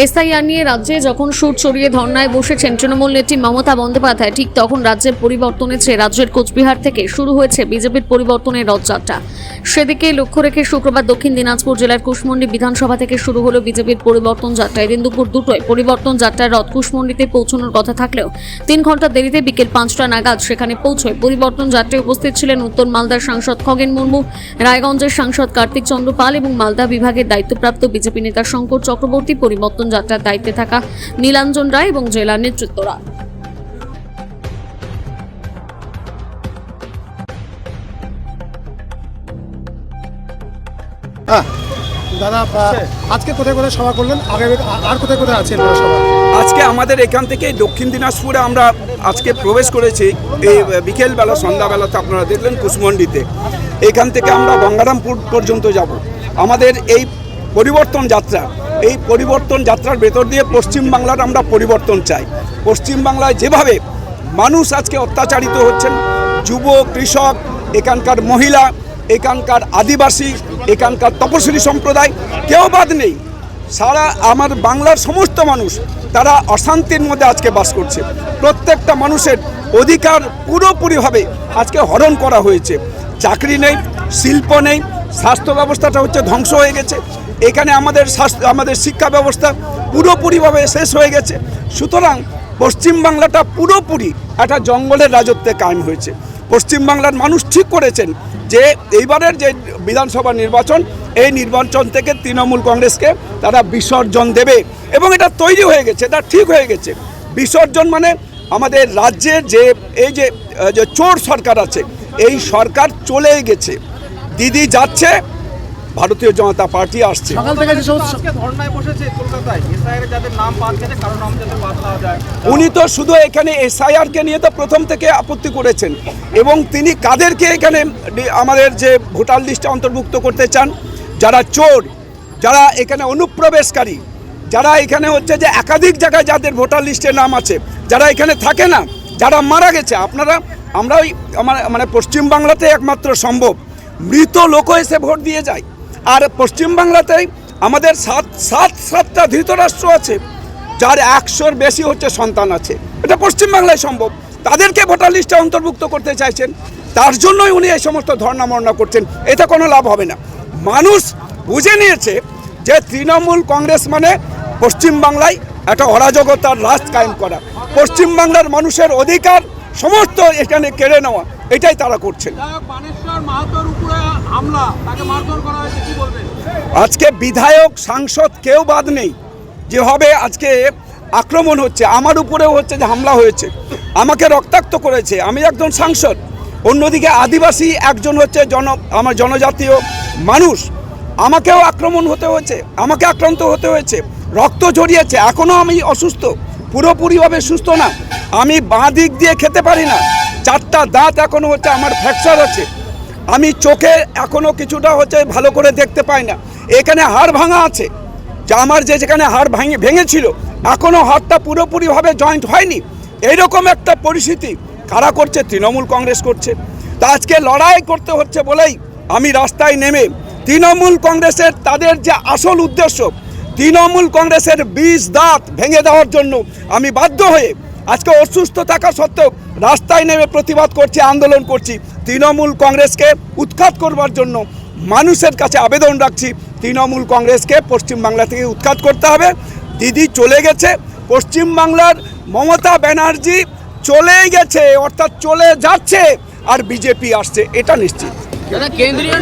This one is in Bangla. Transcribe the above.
এসআইআর নিয়ে রাজ্যে যখন সুর চড়িয়ে ধর্নায় বসেছেন তৃণমূল নেত্রী মমতা বন্দ্যোপাধ্যায়, ঠিক তখন রাজ্যের পরিবর্তনের চেয়ে রাজ্যের কোচবিহার থেকে শুরু হয়েছে বিজেপির পরিবর্তনের রথযাত্রা। সেদিকে লক্ষ্য রেখে শুক্রবার দক্ষিণ দিনাজপুর জেলার কুশমন্ডি বিধানসভা থেকে শুরু হলো বিজেপির পরিবর্তন যাত্রা। এদিন দুপুর 2টায় পরিবর্তন যাত্রার রথ কুশমন্ডিতে পৌঁছানোর কথা থাকলেও 3 ঘন্টা দেরিতে বিকেল 5টা নাগাদ সেখানে পৌঁছয়। পরিবর্তন যাত্রায় উপস্থিত ছিলেন উত্তর মালদার সাংসদ খগেন মুর্মু, রায়গঞ্জের সাংসদ কার্তিক চন্দ্র পাল এবং মালদা বিভাগের দায়িত্বপ্রাপ্ত বিজেপি নেতা শঙ্কর চক্রবর্তী, পরিবর্তন যাত্রার দায়িত্বে থাকা নীলাঞ্জন রায় এবং জেলা নেতৃত্বরা। দাদা, আজকে কোথায় কোথায় সভা করলেন, আগামী আর কোথায় কোথায় আছেন সভা? আজকে আমাদের এখান থেকে দক্ষিণ দিনাজপুরে আমরা আজকে প্রবেশ করেছি। এই বিকেলবেলা সন্ধ্যাবেলাতে আপনারা দেখলেন কুশমন্ডিতে। এখান থেকে আমরা গঙ্গারামপুর পর্যন্ত যাব। আমাদের এই পরিবর্তন যাত্রা, এই পরিবর্তন যাত্রার ভেতর দিয়ে পশ্চিমবাংলার আমরা পরিবর্তন চাই। পশ্চিমবাংলায় যেভাবে মানুষ আজকে অত্যাচারিত হচ্ছেন, যুব, কৃষক, এখানকার মহিলা, এখানকার আদিবাসী, এখানকার তপশিলি সম্প্রদায়, কেউ বাদ নেই। সারা আমার বাংলার সমস্ত মানুষ তারা অশান্তির মধ্যে আজকে বাস করছে। প্রত্যেকটা মানুষের অধিকার পুরোপুরিভাবে আজকে হরণ করা হয়েছে। চাকরি নেই, শিল্প নেই, স্বাস্থ্য ব্যবস্থাটা হচ্ছে ধ্বংস হয়ে গেছে। এখানে আমাদের শিক্ষা ব্যবস্থা পুরোপুরিভাবে শেষ হয়ে গেছে। সুতরাং পশ্চিমবাংলাটা পুরোপুরি একটা জঙ্গলের রাজত্বে কায়েম হয়েছে। পশ্চিমবাংলার মানুষ ঠিক করেছেন যে এইবারের যে বিধানসভা নির্বাচন, এই নির্বাচন থেকে তৃণমূল কংগ্রেসকে তারা বিসর্জন দেবে এবং এটা তৈরি হয়ে গেছে, এটা ঠিক হয়ে গেছে। বিসর্জন মানে আমাদের রাজ্যের এই যে চোর সরকার আছে, এই সরকার চলেই গেছে। দিদি যাচ্ছে, ভারতীয় জনতা পার্টি আসছে। উনি তো শুধু এখানে এসআইআরকে নিয়ে তো প্রথম থেকে আপত্তি করেছেন এবং তিনি কাদেরকে এখানে আমাদের যে ভোটার লিস্টে অন্তর্ভুক্ত করতে চান, যারা চোর, যারা এখানে অনুপ্রবেশকারী, যারা এখানে হচ্ছে যে একাধিক জায়গায় যাদের ভোটার লিস্টে নাম আছে, যারা এখানে থাকে না, যারা মারা গেছে। আমরা মানে পশ্চিমবাংলাতে একমাত্র সম্ভব মৃত লোকও এসে ভোট দিয়ে যায়। আর পশ্চিমবাংলাতেই আমাদের সাতটা ধৃতরাষ্ট্র আছে, যার 100-র বেশি হচ্ছে সন্তান আছে। এটা পশ্চিমবাংলায় সম্ভব। তাদেরকে ভোটার লিস্টে অন্তর্ভুক্ত করতে চাইছেন, তার জন্যই উনি এই সমস্ত ধর্ণা মর্ণা করছেন। এটা কোনো লাভ হবে না। মানুষ বুঝে নিয়েছে যে তৃণমূল কংগ্রেস মানে পশ্চিমবাংলায় একটা অরাজকতার রাজ কায়েম করা, পশ্চিমবাংলার মানুষের অধিকার সমস্ত এখানে কেড়ে নেওয়া, এটাই তারা করছেন। আজকে বিধায়ক, সাংসদ কেউ বাদ নেই। যেভাবে আজকে আক্রমণ হচ্ছে, আমার উপরেও হচ্ছে যে হামলা হয়েছে, আমাকে রক্তাক্ত করেছে, আমি একজন সাংসদ। অন্যদিকে আদিবাসী একজন হচ্ছে আমার জনজাতীয় মানুষ, আমাকেও আক্রমণ হতে হয়েছে, আমাকে আক্রান্ত হতে হয়েছে, রক্ত ঝরিয়েছে। এখনও আমি অসুস্থ, পুরোপুরিভাবে সুস্থ না। আমি বাঁ দিক দিয়ে খেতে পারি না, 4টা দাঁত এখনও হচ্ছে আমার ফ্র্যাকচার আছে। আমি চোখে এখনও কিছুটা হচ্ছে ভালো করে দেখতে পাই না। এখানে হাড় ভাঙা আছে, যা আমার যেখানে হাড় ভেঙেছিল এখনও হাড়টা পুরোপুরিভাবে জয়েন্ট হয়নি। এইরকম একটা পরিস্থিতি কারা করছে? তৃণমূল কংগ্রেস করছে। তা আজকে লড়াই করতে হচ্ছে বলেই আমি রাস্তায় নেমে তৃণমূল কংগ্রেসের তাদের যে আসল উদ্দেশ্য, তৃণমূল কংগ্রেসের 20 দাঁত ভেঙে দেওয়ার জন্য আমি বাধ্য হয়ে আজকে অসুস্থ থাকা সত্ত্বেও রাস্তায় নেমে প্রতিবাদ করছি, আন্দোলন করছি। তৃণমূল কংগ্রেসকে উৎখাত করবার জন্য মানুষের কাছে আবেদন রাখছি, তৃণমূল কংগ্রেসকে পশ্চিমবাংলা থেকে উৎখাত করতে হবে। দিদি চলে গেছে, পশ্চিমবাংলার মমতা ব্যানার্জি চলে গেছে, অর্থাৎ চলে যাচ্ছে, আর বিজেপি আসছে, এটা নিশ্চিত। কেন্দ্রীয়